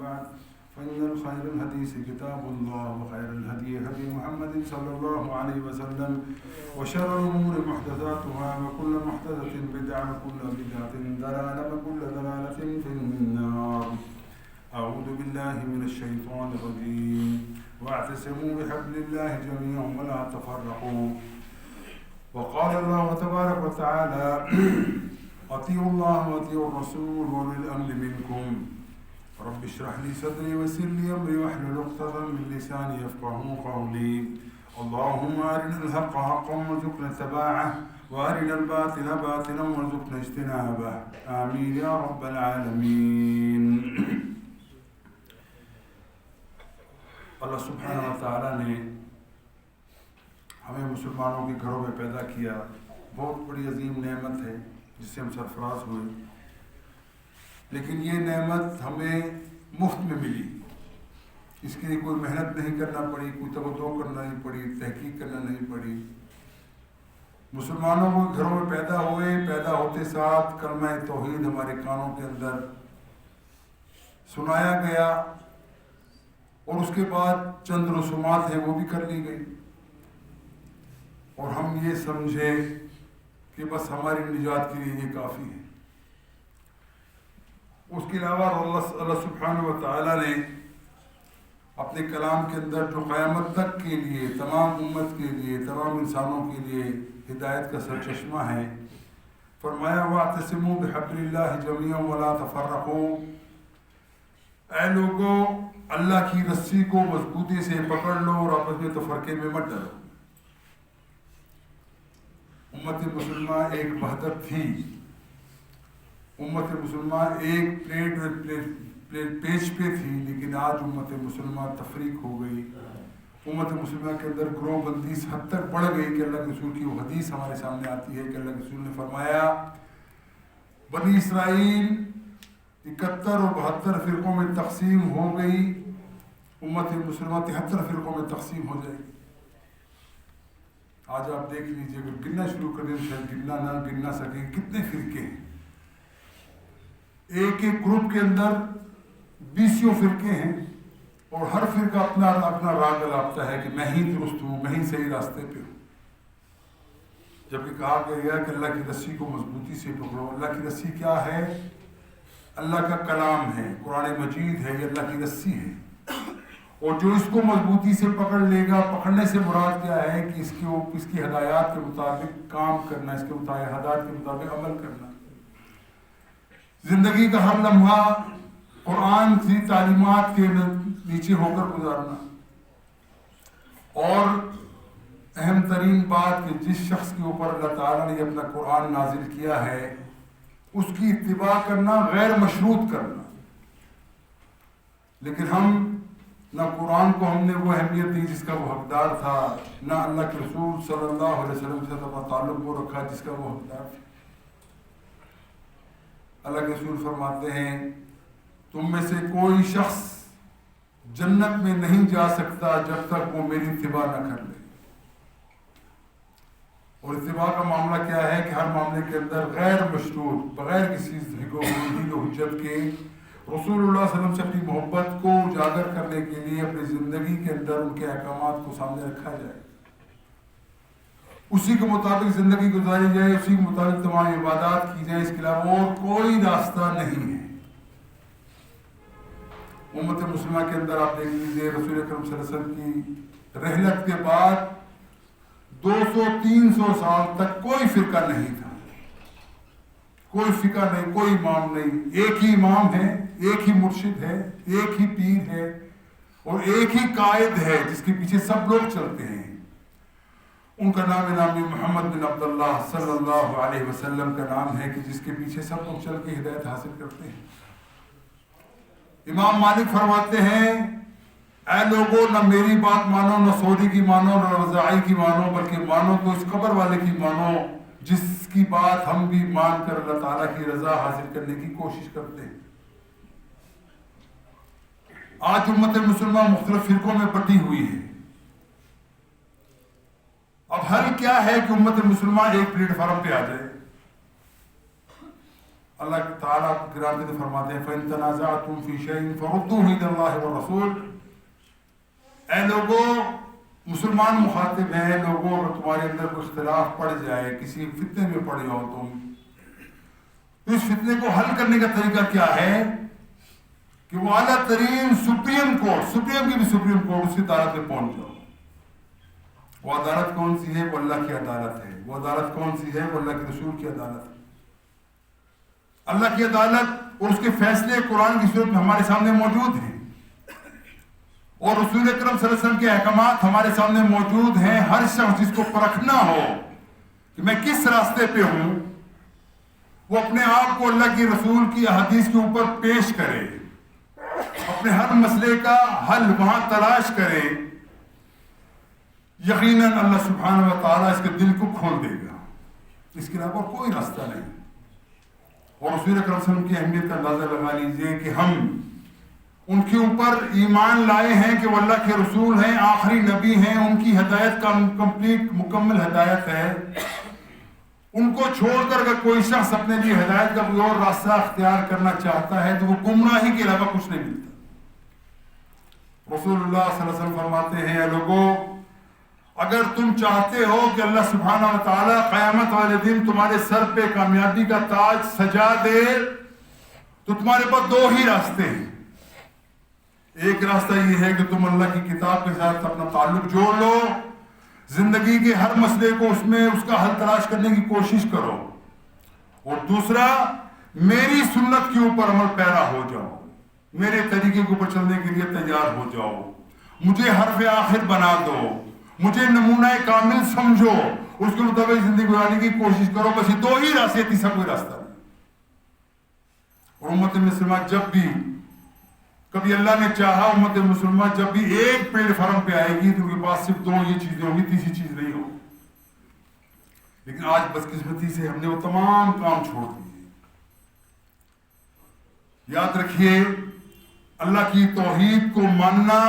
بعد فإن الخير الحديث كتاب الله وخير الهدي هدي محمد صلى الله عليه وسلم وشر الأمور محدثاتها وكل محدثة بدعة وكل بدعة ضلالة وكل ضلالة في النار. أعوذ بالله من الشيطان الرجيم واعتصموا بحبل الله جميعا ولا تفرقوا. وقال الله تبارك وتعالى أطيعوا الله وأطيعوا الرسول وأولي الأمر منكم. رب اشرح لي صدري ويسر لي أمري واحلل عقدة من لساني يفقهوا قولي. اللهم أرنا الحق حقا وارزقنا اتباعه وأرنا الباطل باطلا وارزقنا اجتنابه. آمين يا رب العالمين. اللہ سبحانہ و تعالیٰ نے ہمیں مسلمانوں کے گھروں میں پیدا کیا. بہت بڑی عظیم نعمت ہے جس سے ہم سرفراز ہوئے. لیکن یہ نعمت ہمیں مفت میں ملی. اس کے لیے کوئی محنت نہیں کرنا پڑی, کوئی توجہ کرنا نہیں پڑی, تحقیق کرنا نہیں پڑی. مسلمانوں کو گھروں میں پیدا ہوئے, پیدا ہوتے ساتھ کلمہ توحید ہمارے کانوں کے اندر سنایا گیا اور اس کے بعد چند رسومات ہیں وہ بھی کر لی گئی اور ہم یہ سمجھے کہ بس ہماری نجات کے لیے یہ کافی ہے. اس کے علاوہ اللہ سبحانہ و تعالیٰ نے اپنے کلام کے اندر جو قیامت تک کے لیے تمام امت کے لیے تمام انسانوں کے لیے ہدایت کا سرچشمہ ہے, فرمایا وَاعْتَصِمُوا بِحَبْلِ اللَّهِ جَمِيعًا وَلَا تَفَرَّقُوا. اے لوگوں, اللہ کی رسی کو مضبوطی سے پکڑ لو اور آپس میں تفرقے میں مت ڈالو. امت مسلمہ ایک وحدت تھی. امت مسلمہ ایک پیج پہ تھی, لیکن آج امت مسلمہ تفریق ہو گئی. امت مسلمہ کے اندر گروہ بندی اس حد تک بڑھ گئی کہ اللہ کے رسول کی وہ حدیث ہمارے سامنے آتی ہے کہ اللہ کے رسول نے فرمایا بنی اسرائیل 71 اور 72 فرقوں میں تقسیم ہو گئی, امت مسلمہ 73 فرقوں میں تقسیم ہو جائے گی. آج آپ دیکھ لیجئے, اگر گننا شروع کر دیں شاید گننا سکیں کتنے فرقے ہیں. ایک ایک گروپ کے اندر 20 فرقے ہیں اور ہر فرقہ اپنا راہ گلابتا ہے کہ میں ہی درست ہوں, میں ہی صحیح راستے پہ ہوں. جبکہ کہا گیا کہ اللہ کی رسی کو مضبوطی سے پکڑو. اللہ کی رسی کیا ہے؟ اللہ کا کلام ہے, قرآن مجید ہے, یہ اللہ کی رسی ہے. اور جو اس کو مضبوطی سے پکڑ لے گا, پکڑنے سے مراد کیا ہے کہ اس کی ہدایات کے مطابق کام کرنا, اس کے ہدایات کے مطابق عمل کرنا. زندگی کا ہر لمحہ قرآن کی تعلیمات کے نیچے ہو کر گزارنا. اور اہم ترین بات کہ جس شخص کے اوپر اللہ تعالیٰ نے اپنا قرآن نازل کیا ہے اس کی اتباع کرنا, غیر مشروط کرنا. لیکن ہم نہ قرآن کو ہم نے وہ اہمیت دی جس کا وہ حقدار تھا, نہ اللہ کے رسول صلی اللہ علیہ وسلم سے اپنا تعلق وہ رکھا جس کا وہ حقدار تھا. اللہ کے رسول فرماتے ہیں تم میں سے کوئی شخص جنت میں نہیں جا سکتا جب تک وہ میری اتباع نہ کر لے. اور اتباع کا معاملہ کیا ہے کہ ہر معاملے کے اندر غیر مشروط, بغیر کسی دلیل و حجت کے رسول اللہ صلی اللہ علیہ وسلم سے اپنی محبت کو اجاگر کرنے کے لیے اپنی زندگی کے اندر ان کے احکامات کو سامنے رکھا جائے, اسی کے مطابق زندگی گزاری جائے, اسی کے مطابق تمام عبادات کی جائے. اس کے علاوہ اور کوئی راستہ نہیں ہے. امت مسلمہ کے اندر آپ دیکھ لیجیے رسول اکرم صلی اللہ علیہ وسلم کی رحلت کے بعد 200-300 سال تک کوئی فرقہ نہیں تھا, کوئی فقہ نہیں, کوئی امام نہیں. ایک ہی امام ہے, ایک ہی مرشد ہے, ایک ہی پیر ہے اور ایک ہی قائد ہے جس کے پیچھے سب لوگ چلتے ہیں. ان کا نام محمد بن عبداللہ صلی اللہ علیہ وسلم کا نام ہے کہ جس کے پیچھے سب لوگ چل کے ہدایت حاصل کرتے ہیں. امام مالک فرماتے ہیں اے لوگوں, نہ میری بات مانو, نہ سودی کی مانو, نہ رضاعی کی مانو, بلکہ مانو تو اس قبر والے کی مانو جس کی بات ہم بھی مان کر اللہ تعالیٰ کی رضا حاصل کرنے کی کوشش کرتے ہیں. آج امت مسلمہ مختلف فرقوں میں بٹی ہوئی ہے. اب حل کیا ہے کہ امت مسلمہ ایک پلیٹ فارم پہ آ جائے. اللہ تعالیٰ قرآن میں فرماتے ہیں فَإِن تَنَازَعْتُمْ فِي شَيْءٍ فَرُدُّوهُ إِلَى اللَّهِ وَالرَّسُولِ۔ اے لوگوں، مسلمان مخاطب ہیں، لوگوں اگر تمہارے اندر کوئی اختلاف پڑ جائے، کسی فتنے میں پڑ جاؤ تم، تو اس فتنے کو حل کرنے کا طریقہ کیا ہے کہ وہ اعلیٰ ترین سپریم کورٹ، سپریم کی بھی سپریم کورٹ، اس کی عدالت میں پہنچ جاؤ۔ وہ عدالت کون سی ہے؟ وہ اللہ کی عدالت ہے۔ وہ عدالت کون سی ہے؟ وہ اللہ کے رسول کی عدالت ہے۔ اللہ کی عدالت اور اس کے فیصلے قرآن کی صورت میں ہمارے سامنے موجود ہیں، اور رسول اکرم صلی اللہ علیہ وسلم کے احکامات ہمارے سامنے موجود ہیں۔ ہر شخص جس کو پرکھنا ہو کہ میں کس راستے پہ ہوں، وہ اپنے آپ کو اللہ کی رسول کی احادیث کے اوپر پیش کرے، اپنے ہر مسئلے کا حل وہاں تلاش کرے۔ یقیناً اللہ سبحانہ و تعالیٰ اس کے دل کو کھول دے گا، اس کے علاوہ کوئی راستہ نہیں۔ اور رسول اکرم صلی اللہ علیہ وسلم کی اہمیت کا اندازہ لگا لیجیے کہ ہم ان کے اوپر ایمان لائے ہیں کہ وہ اللہ کے رسول ہیں، آخری نبی ہیں، ان کی ہدایت کا کمپلیٹ مکمل ہدایت ہے۔ ان کو چھوڑ کر اگر کوئی شخص اپنے لیے ہدایت کا کوئی اور راستہ اختیار کرنا چاہتا ہے تو وہ گمراہی کے علاوہ کچھ نہیں ملتا۔ رسول اللہ صلی اللہ علیہ وسلم فرماتے ہیں، اے لوگوں، اگر تم چاہتے ہو کہ اللہ سبحانہ و تعالیٰ قیامت والے دن تمہارے سر پہ کامیابی کا تاج سجا دے تو تمہارے پاس دو ہی راستے ہیں۔ ایک راستہ یہ ہے کہ تم اللہ کی کتاب کے ساتھ اپنا تعلق جوڑ لو، زندگی کے ہر مسئلے کو اس میں اس کا حل تلاش کرنے کی کوشش کرو، اور دوسرا میری سنت کے اوپر عمل پیرا ہو جاؤ، میرے طریقے کے اوپر چلنے کے لیے تیار ہو جاؤ، مجھے حرف آخر بنا دو، مجھے نمونہ کامل سمجھو، اس کے مطابق زندگی گزارنے کی کوشش کرو۔ بس یہ دو ہی راستے، تیسرا کوئی راستہ نہیں۔ اور امت مسلمہ جب بھی کبھی اللہ نے چاہا، امت مسلمہ جب بھی ایک پلیٹ فارم پہ آئے گی تو ان کے پاس صرف دو یہ چیزیں ہوں گی، تیسری چیز نہیں ہوگی۔ لیکن آج بدقسمتی سے ہم نے وہ تمام کام چھوڑ دیے۔ یاد رکھیے، اللہ کی توحید کو ماننا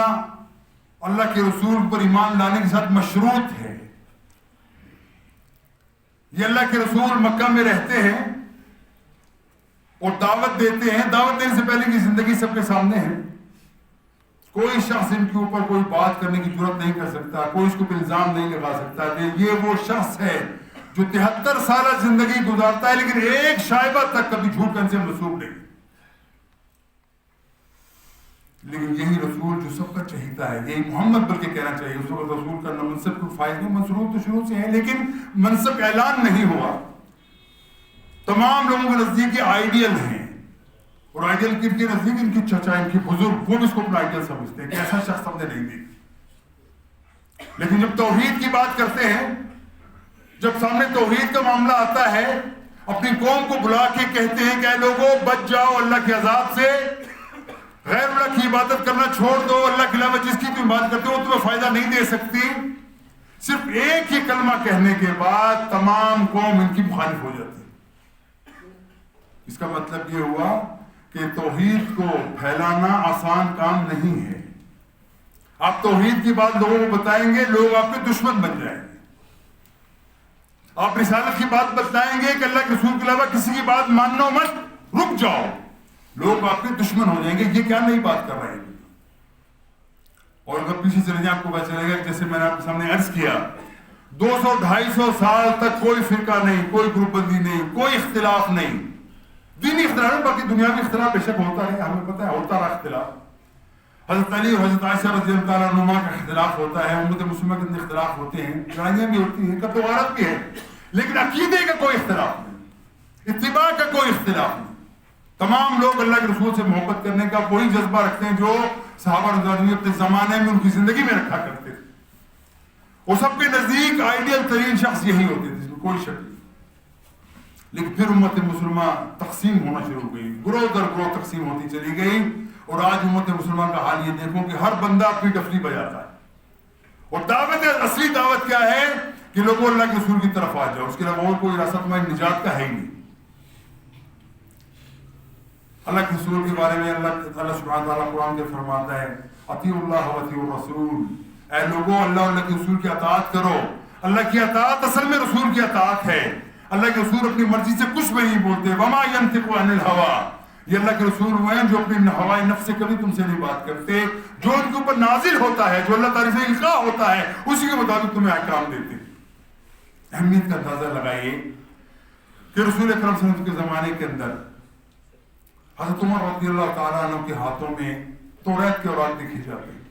اللہ کے رسول پر ایمان لانے کے ساتھ مشروط ہے۔ یہ اللہ کے رسول مکہ میں رہتے ہیں اور دعوت دیتے ہیں، دعوت دینے سے پہلے کی زندگی سب کے سامنے ہے۔ کوئی شخص ان کے اوپر کوئی بات کرنے کی جرات نہیں کر سکتا، کوئی اس کو الزام نہیں لگا سکتا کہ یہ وہ شخص ہے جو 73 سالہ زندگی گزارتا ہے لیکن ایک شائبہ تک کبھی جھوٹ کا ان سے منسوب نہیں۔ لیکن یہی رسول جو سب کا چہیتا ہے، یہی محمد بلکہ کہنا چاہیے، اس وقت رسول کا منصب کو فائد نہیں، منصوب تو شروع سے ہے لیکن منصب اعلان نہیں ہوا۔ تمام لوگوں کے نزدیک یہ آئیڈیل ہیں، اور آئیڈیل کن کے نزدیک؟ ان کی چچا، ان کی بزرگ، وہ بھی اس کو اپنا آئیڈیل سمجھتے ہیں کہ ایسا شخص ہم نے نہیں دیکھا۔ لیکن جب توحید کی بات کرتے ہیں، جب سامنے توحید کا معاملہ آتا ہے، اپنی قوم کو بلا کے کہتے ہیں کہ اے لوگوں بچ جاؤ اللہ کے عذاب سے، غیر اللہ کی عبادت کرنا چھوڑ دو، اللہ کے علاوہ جس کی تم عبادت کرتے ہو تمہیں فائدہ نہیں دے سکتی۔ صرف ایک ہی کلمہ کہنے کے بعد تمام قوم ان کی مخالف ہو جاتی ہے۔ اس کا مطلب یہ ہوا کہ توحید کو پھیلانا آسان کام نہیں ہے۔ آپ توحید کی بات لوگوں کو بتائیں گے، لوگ آپ کے دشمن بن جائیں گے۔ آپ رسالت کی بات بتائیں گے کہ اللہ کے رسول کے علاوہ کسی کی بات ماننا مت، رک جاؤ، لوگ آپ کے دشمن ہو جائیں گے۔ یہ کیا نئی بات کر رہے ہیں؟ اور اگر پیچھے چلے جائیں آپ کو پتہ چلے گا، جیسے میں نے آپ کے سامنے عرض کیا، 200-250 سال تک کوئی فرقہ نہیں، کوئی گروپ بندی نہیں، کوئی اختلاف نہیں، دینی اختلاف، باقی دنیاوی اختلاف بے شک ہوتا ہے، ہمیں پتہ ہے ہوتا رہا اختلاف۔ حضرت علی اور حضرت عائشہ رضی اللہ تعالیٰ عنہما کا اختلاف ہوتا ہے، امت مسلمہ کے اندر اختلاف ہوتے ہیں، لڑائیاں بھی ہوتی ہیں، کبھی غارت بھی ہے، لیکن عقیدے کا کوئی اختلاف نہیں، اتباع کا کوئی اختلاف نہیں۔ تمام لوگ اللہ کے رسول سے محبت کرنے کا وہی جذبہ رکھتے ہیں جو صحابہ رضی اللہ عنہم اپنے زمانے میں ان کی زندگی میں رکھا کرتے تھے۔ وہ سب کے نزدیک آئیڈیل ترین شخص یہی ہوتے تھے، اس میں کوئی شک نہیں۔ لیکن پھر امت مسلمہ تقسیم ہونا شروع ہو گئی، گروہ در گروہ تقسیم ہوتی چلی گئی، اور آج امت مسلمہ کا حال یہ دیکھو کہ ہر بندہ اپنی ڈفلی بجاتا ہے، اور دعوت اصلی دعوت کیا ہے کہ لوگوں اللہ کے رسول کی طرف آ جاؤ، اس کے علاوہ اور کوئی راستہ تمہاری نجات کا ہے ہی نہیں۔ اللہ کے رسول کے بارے میں اللہ سبحانہ وتعالیٰ قرآن کے فرماتا ہے، اطیعوا اللہ واطیعوا الرسول، اے لوگوں اللہ اور اللہ کے رسول کی اطاعت کرو۔ اللہ کی اطاعت اصل میں رسول کی اطاعت ہے۔ اللہ کے رسول اپنی مرضی سے کچھ بھی نہیں بولتے. وما ينطق عن الهوى, یہ اللہ کے رسول وہ ہیں جو اپنی ہوائے نفس سے کبھی تم سے نہیں بات کرتے. جو ان کے اوپر نازل ہوتا ہے, جو اللہ تعالیٰ سے القاء ہوتا ہے, اسی کے مطابق تمہیں احکام دیتے. اہمیت کا اندازہ لگائیے کہ رسول اکرم صلی اللہ علیہ وسلم کے زمانے کے اندر حضرت عمر رضی اللہ تعالیٰ عنہ کے ہاتھوں میں توریت کے اوراق دکھے جاتے ہیں.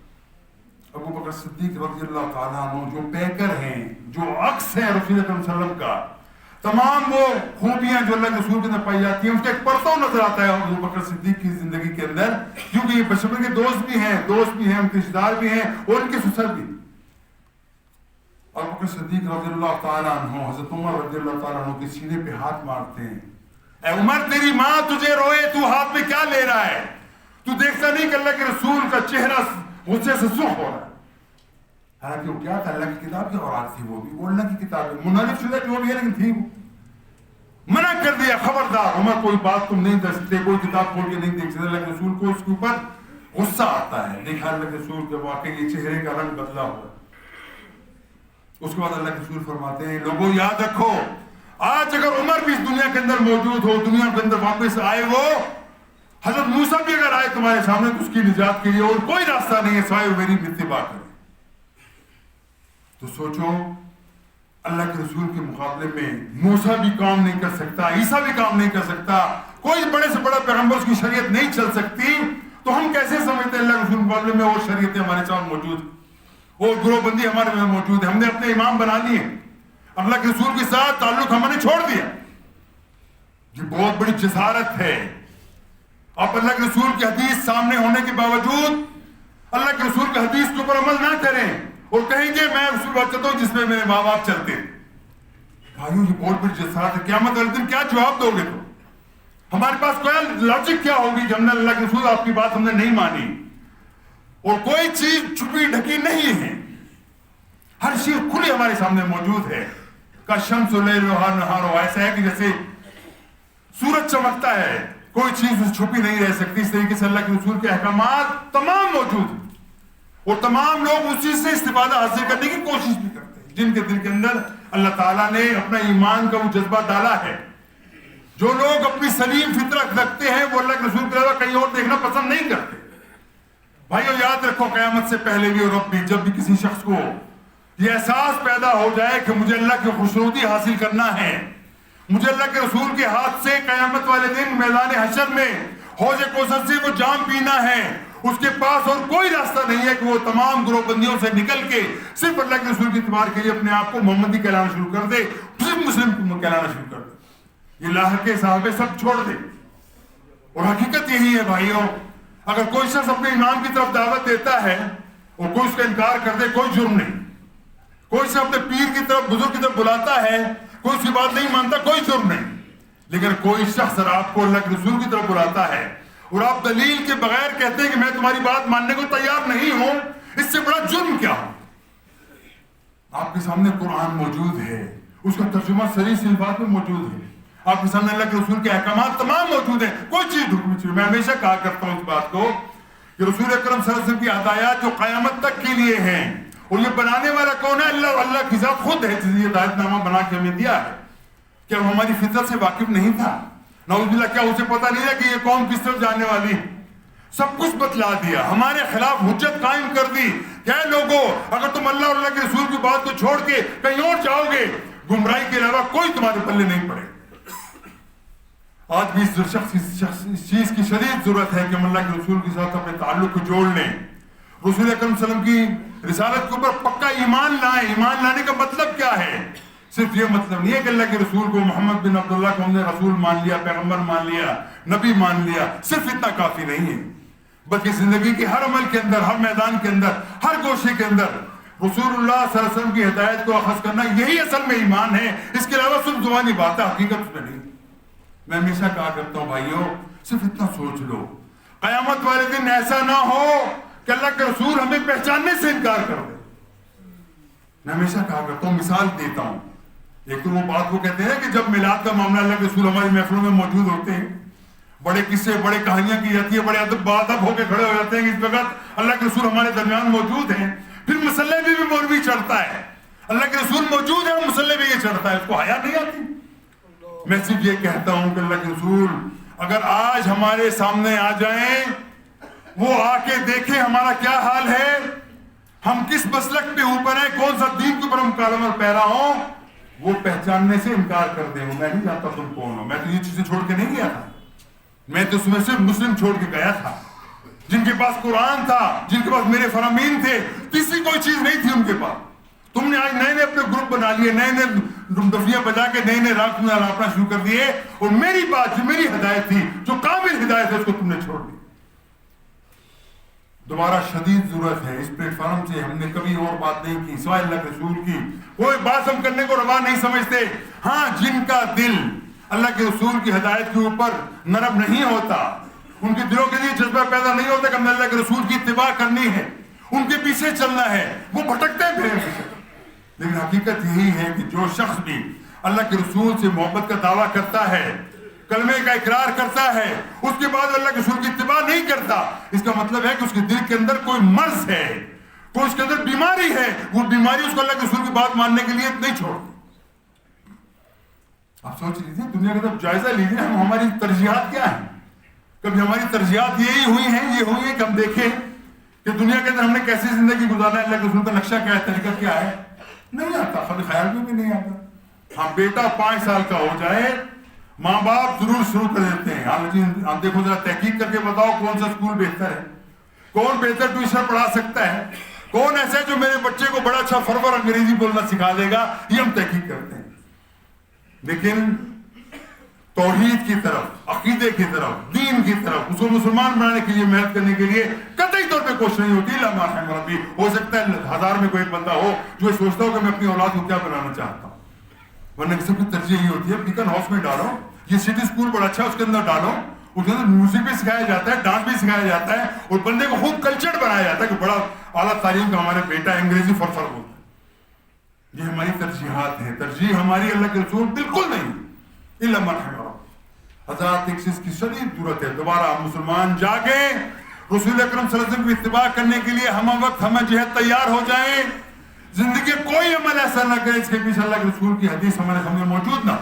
ابو بکر صدیق رضی اللہ تعالیٰ عنہ جو پیکر ہیں, جو عکس ہے رسول اکرم صلی اللہ علیہ وسلم کا, تمام وہ خوبیاں جو اللہ کے رسول کے اندر پائی جاتی ہیں, اس کا ایک پرتو نظر آتا ہے ابو بکر صدیق کی زندگی کے اندر, کیونکہ یہ بچپن کے دوست بھی ہیں, ان کے رشتہ دار بھی ہیں اور ان کے سسر بھی. ابو بکر صدیق رضی اللہ تعالیٰ عنہ حضرت عمر رضی اللہ تعالیٰ عنہ کے سینے پہ ہاتھ مارتے ہیں. اے عمر, تیری ماں تجھے روئے, تو ہاتھ میں کیا لے رہا ہے؟ تو دیکھتا نہیں کہ اللہ کے رسول کا چہرہ غصے سے سرخ ہو رہا ہے. حالانکہ وہ کیا تھا, اللہ کی کتاب کی اوراق تھی, وہ بھی وہ اللہ کی کتاب ہے, منحرف شدہ جو بھی ہے, لیکن تھی وہ. منع کر دیا, خبردار عمر کوئی بات تم نہیں کر سکتے, کوئی کتاب کھول کے نہیں دیکھ سکتے. اللہ کے رسول کو اس کے اوپر غصہ آتا ہے. دیکھا اللہ کے رسول کے واقعی یہ چہرے کا رنگ بدلا ہوا. اس کے بعد اللہ کے رسول فرماتے ہیں, لوگوں یاد رکھو, آج اگر عمر بھی اس دنیا کے اندر موجود ہو, دنیا کے اندر واپس آئے, وہ حضرت موسیٰ بھی اگر آئے تمہارے سامنے, تو اس کی نجات کے لیے اور کوئی راستہ نہیں ہے سوائے میری اتباع کریں. تو سوچو, اللہ کے رسول کے مقابلے میں موسیٰ بھی کام نہیں کر سکتا, عیسیٰ بھی کام نہیں کر سکتا, کوئی بڑے سے بڑا پیغمبر اس کی شریعت نہیں چل سکتی, تو ہم کیسے سمجھتے ہیں اللہ کے رسول کے مقابلے میں اور شریعتیں ہمارے ساتھ موجود, اور گروہ بندی ہمارے میں موجود ہے. ہم نے اپنے امام بنا لیے, اللہ کے رسول کے ساتھ تعلق ہم نے چھوڑ دیا. یہ بہت بڑی جسارت ہے. آپ اللہ کے رسول کی حدیث سامنے ہونے کے باوجود اللہ کے رسول کی حدیث کے اوپر عمل نہ کریں اور کہیں گے میں اس پر چلتا ہوں جس میں میرے ماں باپ چلتے. بھائیوں, یہ بہت بڑی جسارت ہے. قیامت والے دن کیا جواب دو گے؟ تو ہمارے پاس کوئی لاجک کیا ہوگی کہ ہم نے اللہ کے رسول آپ کی بات ہم نے نہیں مانی, اور کوئی چیز چھپی ڈھکی نہیں ہے, ہر چیز کھلی ہمارے سامنے موجود ہے. کا شمس لیل نہار, ایسا ہے کہ جیسے سورج چمکتا ہے, کوئی چیز چھپی نہیں رہ سکتی. اس طریقے سے اللہ کے رسول کے احکامات تمام موجود ہیں, اور تمام لوگ اس چیز سے استفادہ حاصل کرنے کی کوشش بھی کرتے ہیں, جن کے دل کے اندر اللہ تعالیٰ نے اپنا ایمان کا وہ جذبہ ڈالا ہے. جو لوگ اپنی سلیم فطرت رکھتے ہیں وہ اللہ کے رسول کے علاوہ کہیں اور دیکھنا پسند نہیں کرتے. بھائیو یاد رکھو, قیامت سے پہلے بھی اور اب بھی, جب بھی کسی شخص کو یہ احساس پیدا ہو جائے کہ مجھے اللہ کی خوشنودی حاصل کرنا ہے, مجھے اللہ کے رسول کے ہاتھ سے قیامت والے دن میدان حشر میں حوض کوثر سے وہ جام پینا ہے, اس کے پاس اور کوئی راستہ نہیں ہے کہ وہ تمام گروہ بندیوں سے نکل کے صرف اللہ کے رسول کی اتباع کے لیے اپنے آپ کو محمدی کہلانا شروع کر دے, صرف مسلم کہلانا شروع کر دے, یہ لاحق کے صحابے سب چھوڑ دے. اور حقیقت یہی ہے بھائیوں, اگر کوئی شخص اپنے امام کی طرف دعوت دیتا ہے اور کوئی اس کا انکار کر دے, کوئی جرم نہیں. کوئی سے اپنے پیر کی طرف, بزرگ کی طرف بلاتا ہے, کوئی اس کی بات نہیں مانتا, کوئی جرم نہیں. لیکن کوئی شخص اگر آپ کو اللہ کے رسول کی طرف بلاتا ہے اور آپ دلیل کے بغیر کہتے ہیں کہ میں تمہاری بات ماننے کو تیار نہیں ہوں, اس سے بڑا جرم کیا ہو؟ آپ کے سامنے قرآن موجود ہے, اس کا ترجمہ صحیح سی الفاظ میں موجود ہے, آپ کے سامنے اللہ کے رسول کے احکامات تمام موجود ہیں, کوئی چیز ڈھکنی چاہیے. میں ہمیشہ کہا کرتا ہوں اس بات کو کہ رسول اکرم صلی اللہ علیہ وسلم کی ہدایات جو قیامت تک کے لیے ہیں, اور یہ بنانے والا کون ہے؟ اللہ, اللہ کی ذات خود ہے جس نے ہدایت نامہ بنا کے ہمیں دیا ہے. کیا وہ ہماری فطرت سے واقف نہیں تھا؟ نعوذ باللہ, کیا اسے پتہ نہیں تھا کہ یہ قوم کس طرف جانے والی؟ سب کچھ بتلا دیا, ہمارے خلاف حجت قائم کر دی. کیا لوگوں, اگر تم اللہ اور اللہ کے رسول کی بات کو چھوڑ کے کہیں اور جاؤ گے, گمراہی کے علاوہ کوئی تمہارے پلے نہیں پڑے. آج بھی اس چیز کی شدید ضرورت ہے کہ ہم اللہ کے رسول کے ساتھ اپنے تعلق کو جوڑ لیں. رسول اکرم صلی اللہ علیہ وسلم کی رسالت کے اوپر پکا ایمان لائیں. ایمان لانے کا مطلب کیا ہے؟ صرف یہ مطلب نہیں ہے کہ اللہ کے رسول کو, محمد بن عبداللہ کو ہم نے رسول مان لیا, پیغمبر مان لیا, نبی مان لیا, صرف اتنا کافی نہیں ہے. بلکہ زندگی کے ہر عمل کے اندر, ہر میدان کے اندر, ہر گوشے کے اندر رسول اللہ صلی اللہ علیہ وسلم کی ہدایت کو اخذ کرنا, یہی اصل میں ایمان ہے. اس کے علاوہ صرف زبانی بات ہے, حقیقت اس میں نہیں. میں ہمیشہ کہا کرتا ہوں بھائیوں, صرف اتنا سوچ لو, قیامت والے دن ایسا نہ ہو کہ اللہ کے رسول ہمیں پہچاننے سے انکار کر دے. میں ہمیشہ کہا کرتا ہوں, مثال دیتا ہوں. ایک تو وہ بات کو کہتے ہیں کہ جب میلاد کا معاملہ اللہ کے رسول ہماری محفلوں میں موجود ہوتے ہیں, بڑے قصے, بڑے کہانیاں کی جاتی ہیں, بڑے ادب بادب ہو کے کھڑے ہو جاتے ہیں کہ اس وقت اللہ کے رسول ہمارے درمیان موجود ہیں. پھر مسلح بھی مولوی چڑھتا ہے, اللہ کے رسول موجود ہے, مسلح بھی یہ چڑھتا ہے, اس کو حیا نہیں آتی. میں صرف یہ کہتا ہوں کہ اللہ کے رسول اگر آج ہمارے سامنے آ جائیں، وہ آ کے دیکھیں ہمارا کیا حال ہے، ہم کس مسلک پہ اوپر ہیں، کون سا دین کے اوپر ہم کالم اور پیرا ہوں، وہ پہچاننے سے انکار کر دیں۔ میں نہیں جانتا تم کون ہو، میں تو یہ چیزیں چھوڑ کے نہیں گیا تھا، میں تو اس میں صرف مسلم چھوڑ کے گیا تھا، جن کے پاس قرآن تھا، جن کے پاس میرے فرامین تھے، تیسری کوئی چیز نہیں تھی ان کے پاس۔ تم نے آج نئے نئے اپنے گروپ بنا لیے، نئے نئے دفیاں بجا کے نئے نئے راگ میں الاپنا شروع کر دیے، اور میری بات جو میری ہدایت تھی، جو کامل ہدایت ہے، اس کو تم نے چھوڑ دی۔ دوبارہ شدید ضرورت ہے، اس پلیٹ فارم سے ہم نے کبھی اور بات نہیں کی سوائے اللہ کے رسول کی، کوئی بات ہم کرنے کو روا نہیں سمجھتے۔ ہاں، جن کا دل اللہ کے رسول کی ہدایت کے اوپر نرم نہیں ہوتا، ان کے دلوں کے لیے جذبہ پیدا نہیں ہوتا کہ ہم نے اللہ کے رسول کی اتباع کرنی ہے، ان کے پیچھے چلنا ہے، وہ بھٹکتے ہیں۔ لیکن حقیقت یہی ہے کہ جو شخص بھی اللہ کے رسول سے محبت کا دعویٰ کرتا ہے، کلمے کا اقرار کرتا ہے، اس کے بعد اللہ کے رسول کی اتباع نہیں کرتا، اس کا مطلب ہے کہ اس کے دل کے اندر کوئی مرض ہے، کوئی اس کے اندر بیماری ہے، وہ بیماری اس کو اللہ کے رسول کی بات ماننے کے لیے نہیں چھوڑتی۔ آپ سوچ لیجیے، دنیا کا جب جائزہ لیجیے، ہماری ترجیحات کیا ہیں؟ کبھی ہماری ترجیحات یہی ہوئی ہیں کہ ہم دیکھیں کہ دنیا کے اندر ہم نے کیسی زندگی گزارنا ہے، اللہ کے رسول کا نقشہ کیا ہے، طریقہ کیا ہے؟ نہیں آتا، خود خیال میں بھی نہیں آتا۔ ہاں، بیٹا 5 سال کا ہو جائے، ماں باپ ضرور شروع کر دیتے ہیں، ہاں جی آپ دیکھو ذرا تحقیق کر کے بتاؤ کون سا اسکول بہتر ہے، کون بہتر ٹیوشن پڑھا سکتا ہے، کون ایسا ہے جو میرے بچے کو بڑا اچھا فرور انگریزی بولنا سکھا دے گا، یہ ہم تحقیق کرتے ہیں۔ لیکن توحید کی طرف، عقیدے کی طرف، دین کی طرف، اس کو مسلمان بنانے کے لیے محنت کرنے کے لیے قطعی طور پہ کوشش نہیں ہوتی۔ اللہ رحم ربی، ہو سکتا ہے 1000 میں کوئی ایک بندہ ہو جو سوچتا ہو کہ میں اپنی اولاد کو کیا بنانا چاہتا ہوں، ورنہ کسی کی ترجیح ہی ہوتی ہے بیکن ہاؤس میں ڈالو، یہ سٹی اسکول بڑا اچھا، اس کے اندر ڈالو، اس کے اندر میوزک بھی سکھایا جاتا ہے، ڈانس بھی سکھایا جاتا ہے، اور بندے کو خوب کلچرڈ بنایا جاتا ہے کہ بڑا اعلیٰ تعلیم کا ہمارا بیٹا انگریزی فرفر بولتا ہے۔ یہ ہماری ترجیحات ہیں، ترجیح ہماری اللہ کے رسول بالکل نہیں۔ اللہ مرحمہ حضرات، ایک چیز کی شدید ضرورت ہے، دوبارہ مسلمان جاگیں، رسول اکرم صلی اللہ علیہ وسلم کی اتباع کرنے کے لیے ہم وقت ہم جہت تیار ہو جائیں، زندگی کوئی عمل ایسا نہ کرے اس کے پیچھے اللہ کے رسول کی حدیث ہمارے سامنے موجود نہ۔